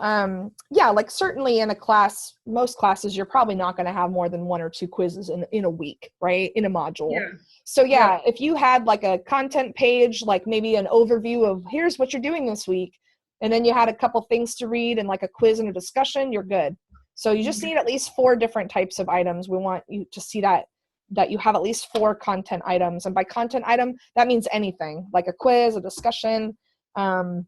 yeah, like certainly in a class, most classes, you're probably not going to have more than 1 or 2 quizzes in a week, right? In a module. Yeah. So yeah, if you had like a content page, like maybe an overview of here's what you're doing this week, and then you had a couple things to read and like a quiz and a discussion, you're good. So you just need at least 4 different types of items. We want you to see that you have at least 4 content items. And by content item, that means anything, like a quiz, a discussion. And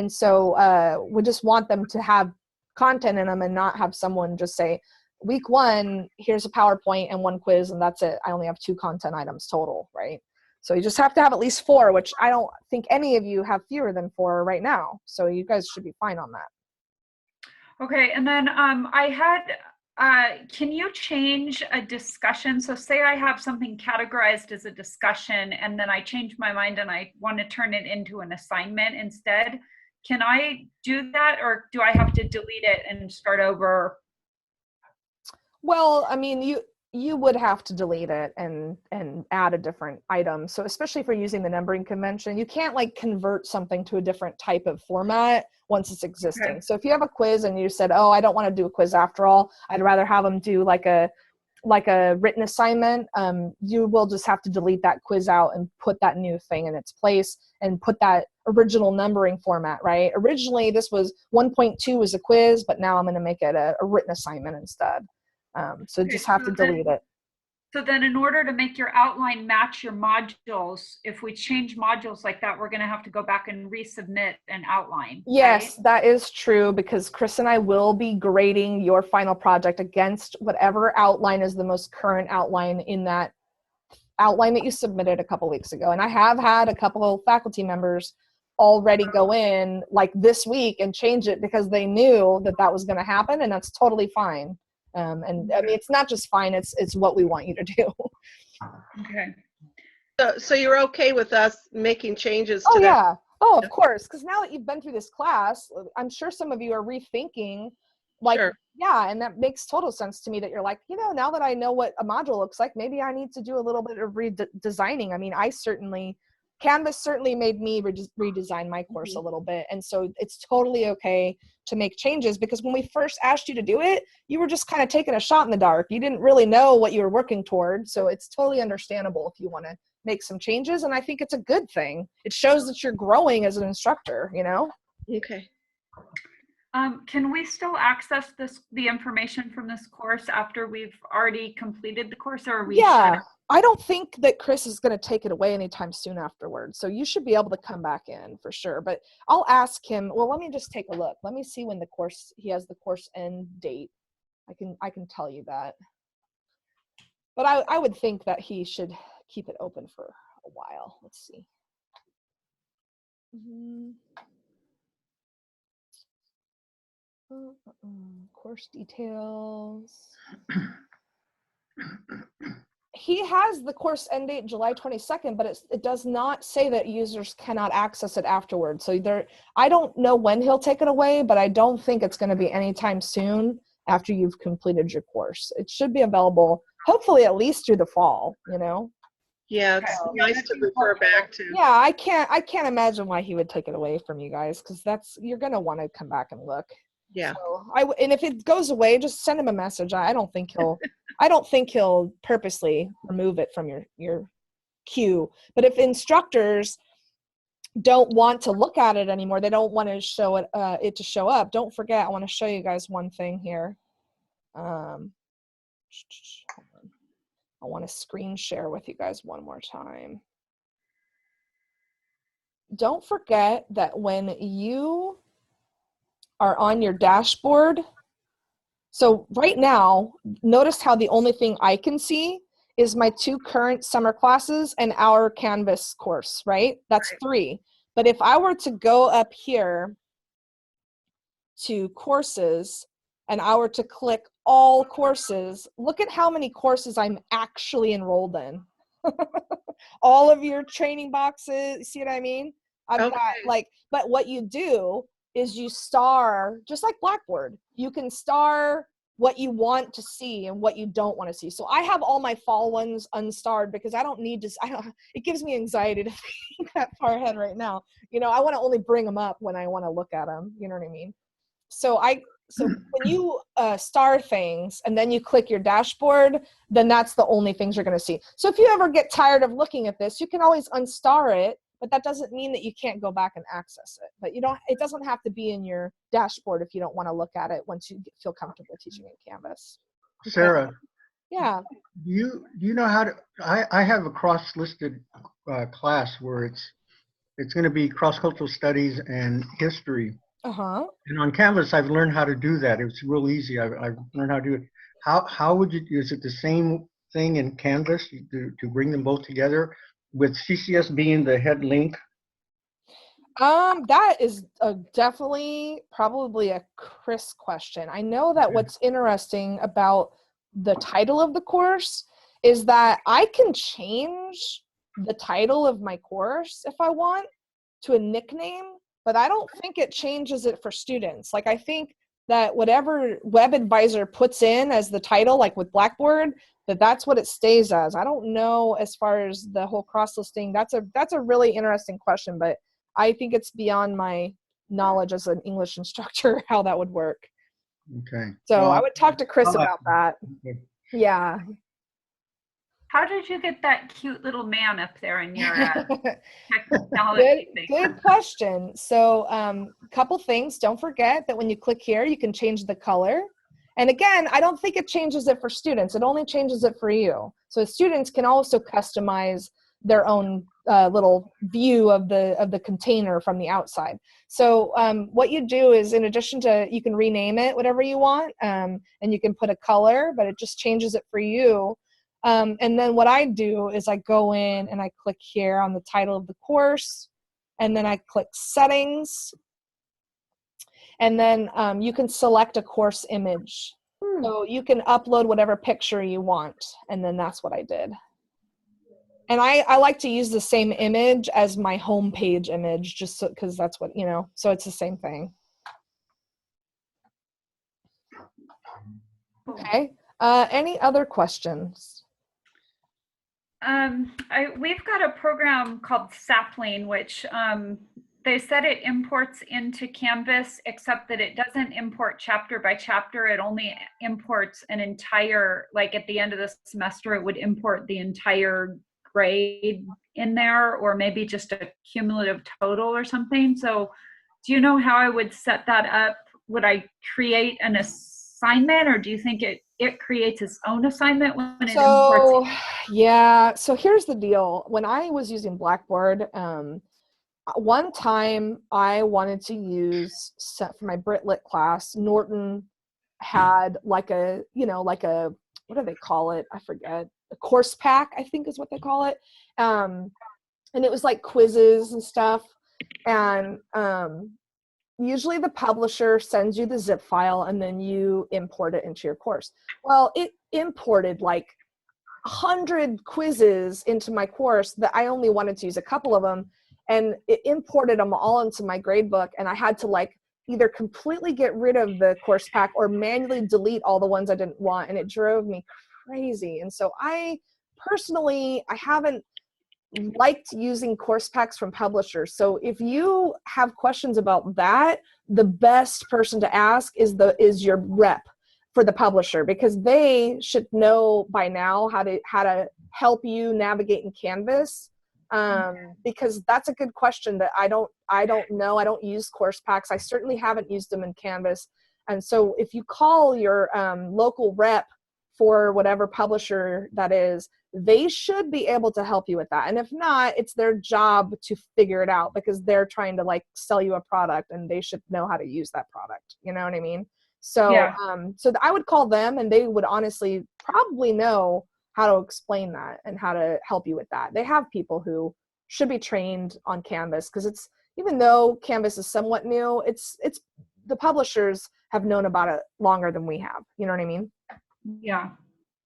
so we just want them to have content in them and not have someone just say, week 1, here's a PowerPoint and 1 quiz, and that's it. I only have 2 content items total, right? So you just have to have at least 4, which I don't think any of you have fewer than 4 right now. So you guys should be fine on that. Okay, and then I had, can you change a discussion? So say I have something categorized as a discussion and then I change my mind and I want to turn it into an assignment instead. Can I do that, or do I have to delete it and start over? Well, I mean, you would have to delete it and add a different item. So especially if you're using the numbering convention, you can't like convert something to a different type of format once it's existing. Okay. So if you have a quiz and you said, oh, I don't want to do a quiz after all, I'd rather have them do like a written assignment, you will just have to delete that quiz out and put that new thing in its place and put that original numbering format, right? Originally this was 1.2 was a quiz, but now I'm going to make it a written assignment instead. So Okay, just have to delete it. So then in order to make your outline match your modules, if we change modules like that, we're going to have to go back and resubmit an outline. Yes, right? that is true, because Chris and I will be grading your final project against whatever outline is the most current outline in that outline that you submitted a couple weeks ago. And I have had a couple of faculty members already go in like this week and change it because they knew that that was going to happen, and that's totally fine. And I mean, it's not just fine, it's what we want you to do. Okay. So you're okay with us making changes Oh to that? yeah. Oh, of course. Because now that you've been through this class, I'm sure some of you are rethinking, like, Sure. yeah, and that makes total sense to me that you're like, now that I know what a module looks like, maybe I need to do a little bit of redesigning. I mean, Canvas certainly made me redesign my course a little bit. And so it's totally okay to make changes, because when we first asked you to do it, you were just kind of taking a shot in the dark. You didn't really know what you were working toward. So it's totally understandable if you want to make some changes. And I think it's a good thing. It shows that you're growing as an instructor, Okay. Can we still access the information from this course after we've already completed the course, or are we Yeah. shut? I don't think that Chris is going to take it away anytime soon afterwards. So you should be able to come back in for sure. But I'll ask him. Well, let me just take a look. Let me see when he has the course end date. I can tell you that. But I would think that he should keep it open for a while. Let's see. Course details. He has the course end date July 22nd, but it does not say that users cannot access it afterwards. So I don't know when he'll take it away, but I don't think it's going to be anytime soon after you've completed your course. It should be available, hopefully at least through the fall, Yeah, it's nice to refer back to. Yeah, I can't imagine why he would take it away from you guys, because you're going to want to come back and look. Yeah. So and if it goes away, just send him a message. I don't think he'll purposely remove it from your queue. But if instructors don't want to look at it anymore, they don't want to show it, it to show up, don't forget, I want to show you guys one thing here. I want to screen share with you guys one more time. Don't forget that when you are on your dashboard, so right now, notice how the only thing I can see is my 2 current summer classes and our Canvas course, right? That's 3. But if I were to go up here to courses and I were to click all courses, look at how many courses I'm actually enrolled in. All of your training boxes, see what I mean? I've got like, but what you do is you star, just like Blackboard, you can star what you want to see and what you don't want to see. So I have all my fall ones unstarred because I don't need to, it gives me anxiety to think that far ahead right now. You know, I want to only bring them up when I want to look at them. You know what I mean? So when you star things and then you click your dashboard, then that's the only things you're going to see. So if you ever get tired of looking at this, you can always unstar it, but that doesn't mean that you can't go back and access it. But it doesn't have to be in your dashboard if you don't want to look at it once you feel comfortable teaching in Canvas. Okay. Sarah. Yeah. You know how to, I have a cross-listed class where it's going to be cross-cultural studies and history. Uh-huh. And on Canvas, I've learned how to do that. It's real easy. I've learned how to do it. How would you, is it the same thing in Canvas to bring them both together with CCS being the head link? That is definitely probably a Chris question. I know that what's interesting about the title of the course is that I can change the title of my course if I want to a nickname, but I don't think it changes it for students. Like I think that whatever Web Advisor puts in as the title, like with Blackboard, that's what it stays as. I don't know as far as the whole cross-listing. That's a really interesting question, but I think it's beyond my knowledge as an English instructor how that would work. Okay. So I would talk to Chris about that. Okay. Yeah. How did you get that cute little man up there in your technology thing? Good question. So couple things. Don't forget that when you click here, you can change the color. And again, I don't think it changes it for students. It only changes it for you. So students can also customize their own little view of the container from the outside. So what you do is, in addition to, you can rename it whatever you want, and you can put a color, but it just changes it for you. And then what I do is I go in and I click here on the title of the course, and then I click settings, and then you can select a course image. So you can upload whatever picture you want, and then that's what I did. And I like to use the same image as my home page image, just so, because that's what, you know, so it's the same thing. Okay. Any other questions? We've got a program called Sapling, which they said it imports into Canvas, except that it doesn't import chapter by chapter. It only imports an entire, like at the end of the semester, it would import the entire grade in there, or maybe just a cumulative total or something. So do you know how I would set that up? Would I create an assignment, or do you think it creates its own assignment when it imports? Yeah, so here's the deal. When I was using Blackboard, one time I wanted to use, for my Brit Lit class, Norton had like a, you know, like a, what do they call it? I forget. A course pack, I think is what they call it. And it was like quizzes and stuff. And usually the publisher sends you the zip file and then you import it into your course. Well, it imported like 100 quizzes into my course that I only wanted to use a couple of them, and it imported them all into my gradebook, and I had to like either completely get rid of the course pack or manually delete all the ones I didn't want, and it drove me crazy. And so I haven't liked using course packs from publishers. So if you have questions about that, the best person to ask is your rep for the publisher, because they should know by now how to help you navigate in Canvas Because that's a good question that I don't know. I don't use course packs. I certainly haven't used them in Canvas. And so if you call your local rep for whatever publisher that is, they should be able to help you with that. And if not, it's their job to figure it out, because they're trying to like sell you a product and they should know how to use that product. You know what I mean? So, Yeah. so I would call them, and they would honestly probably know how to explain that and how to help you with that. They have people who should be trained on Canvas, because it's, even though Canvas is somewhat new, it's the publishers have known about it longer than we have. You know what I mean? Yeah.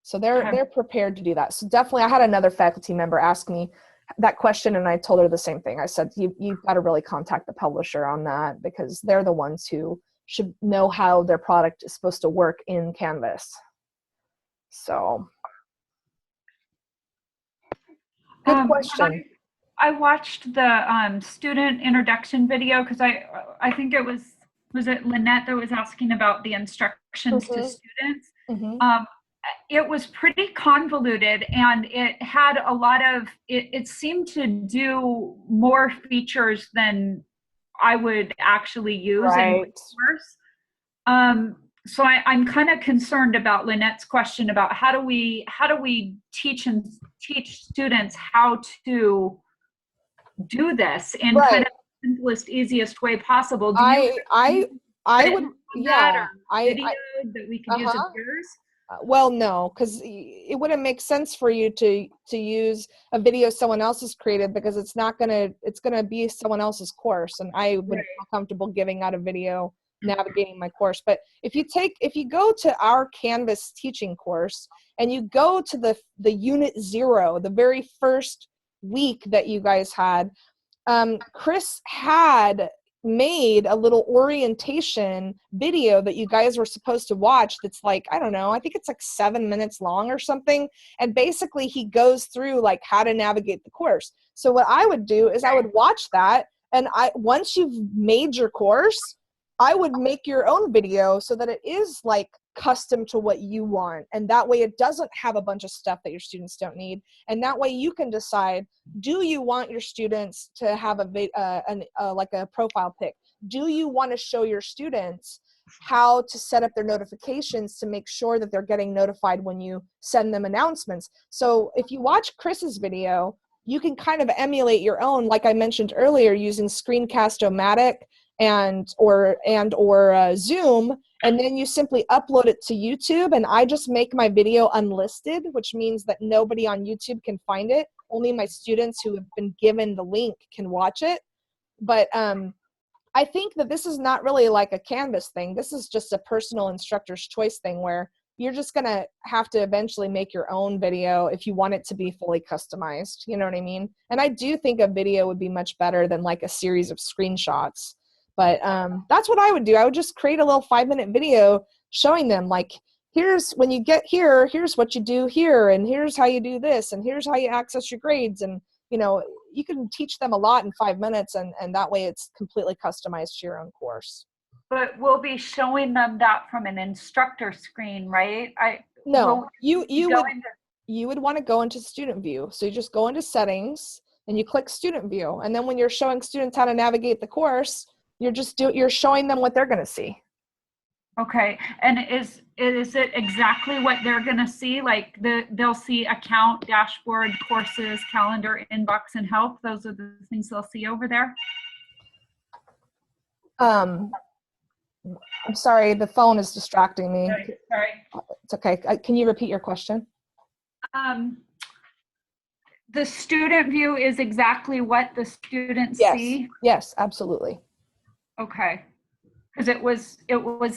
So they're prepared to do that. So definitely, I had another faculty member ask me that question, and I told her the same thing. I said, you've got to really contact the publisher on that, because they're the ones who should know how their product is supposed to work in Canvas. So good question. I watched the student introduction video, because I think it was it Lynette that was asking about the instructions to students. It was pretty convoluted, and it had a lot of, it seemed to do more features than I would actually use in my course. So I'm kind of concerned about Lynette's question about how do we teach students how to do this in kind of the simplest, easiest way possible. Do I would, yeah, video that we could use of yours? Well, no, because it wouldn't make sense for you to use a video someone else has created, because it's gonna be someone else's course, and I wouldn't feel comfortable giving out a video navigating my course. But if you go to our Canvas teaching course and you go to the unit 0, the very first week that you guys had, Chris had made a little orientation video that you guys were supposed to watch, that's like, I don't know, I think it's like 7 minutes long or something, and basically he goes through like how to navigate the course. So what I would do is I would watch that, and once you've made your course, I would make your own video so that it is like custom to what you want, and that way it doesn't have a bunch of stuff that your students don't need, and that way you can decide, do you want your students to have like a profile pic? Do you want to show your students how to set up their notifications to make sure that they're getting notified when you send them announcements? So if you watch Chris's video, you can kind of emulate your own, like I mentioned earlier, using Screencast-O-Matic or Zoom, and then you simply upload it to YouTube, and I just make my video unlisted, which means that nobody on YouTube can find it. Only my students who have been given the link can watch it. But I think that this is not really like a Canvas thing. This is just a personal instructor's choice thing, where you're just going to have to eventually make your own video if you want it to be fully customized. You know what I mean? And I do think a video would be much better than like a series of screenshots. But that's what I would do. I would just create a little 5-minute video showing them, like, here's, when you get here, here's what you do here, and here's how you do this, and here's how you access your grades. And, you know, you can teach them a lot in 5 minutes, and that way it's completely customized to your own course. But we'll be showing them that from an instructor screen, right? No, you would want to go into student view. So you just go into settings and you click student view. And then when you're showing students how to navigate the course, you're showing them what they're going to see. Okay. And is it exactly what they're going to see? Like they'll see account, dashboard, courses, calendar, inbox, and help. Those are the things they'll see over there. I'm sorry, the phone is distracting me. Sorry. It's okay. Can you repeat your question? The student view is exactly what the students see? Yes, absolutely. Okay. Because it was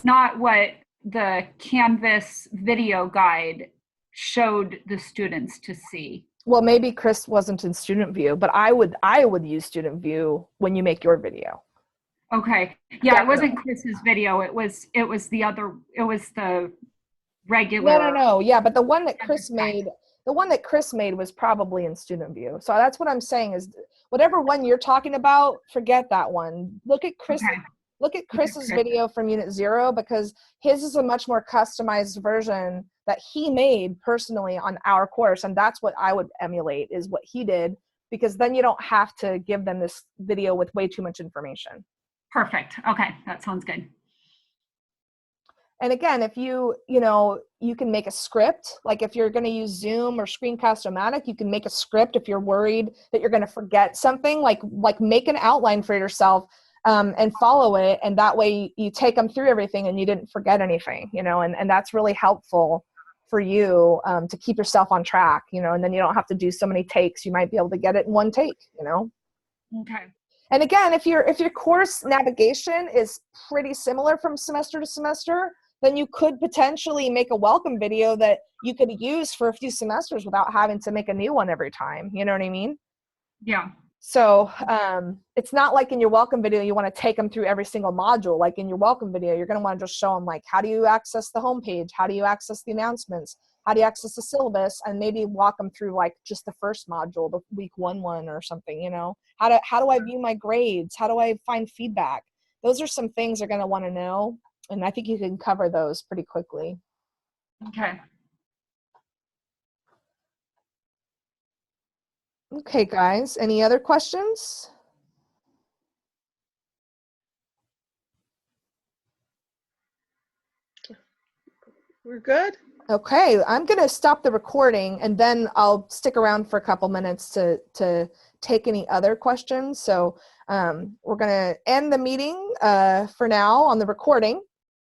not what the Canvas video guide showed the students to see. Well, maybe Chris wasn't in student view, but I would use student view when you make your video. Okay. Yeah, it wasn't Chris's video. It was the regular. No. Yeah, but the one that Chris made was probably in student view. So that's what I'm saying is, whatever one you're talking about, forget that one. Look at Chris. Okay. Look at Chris's video from Unit 0, because his is a much more customized version that he made personally on our course, and that's what I would emulate, is what he did because then you don't have to give them this video with way too much information. Perfect. Okay, that sounds good. And again, if you can make a script, like if you're going to use Zoom or Screencast-O-Matic, you can make a script if you're worried that you're going to forget something, like make an outline for yourself and follow it. And that way you take them through everything and you didn't forget anything, and that's really helpful for you to keep yourself on track, and then you don't have to do so many takes. You might be able to get it in one take, Okay. And again, if your course navigation is pretty similar from semester to semester, then you could potentially make a welcome video that you could use for a few semesters without having to make a new one every time. You know what I mean? Yeah. So it's not like in your welcome video, you want to take them through every single module. Like in your welcome video, you're going to want to just show them like, how do you access the homepage? How do you access the announcements? How do you access the syllabus? And maybe walk them through like just the first module, the week one or something, How do I view my grades? How do I find feedback? Those are some things they're going to want to know. And I think you can cover those pretty quickly. Okay. Okay, guys, any other questions? We're good? Okay, I'm going to stop the recording and then I'll stick around for a couple minutes to take any other questions. So we're going to end the meeting for now on the recording.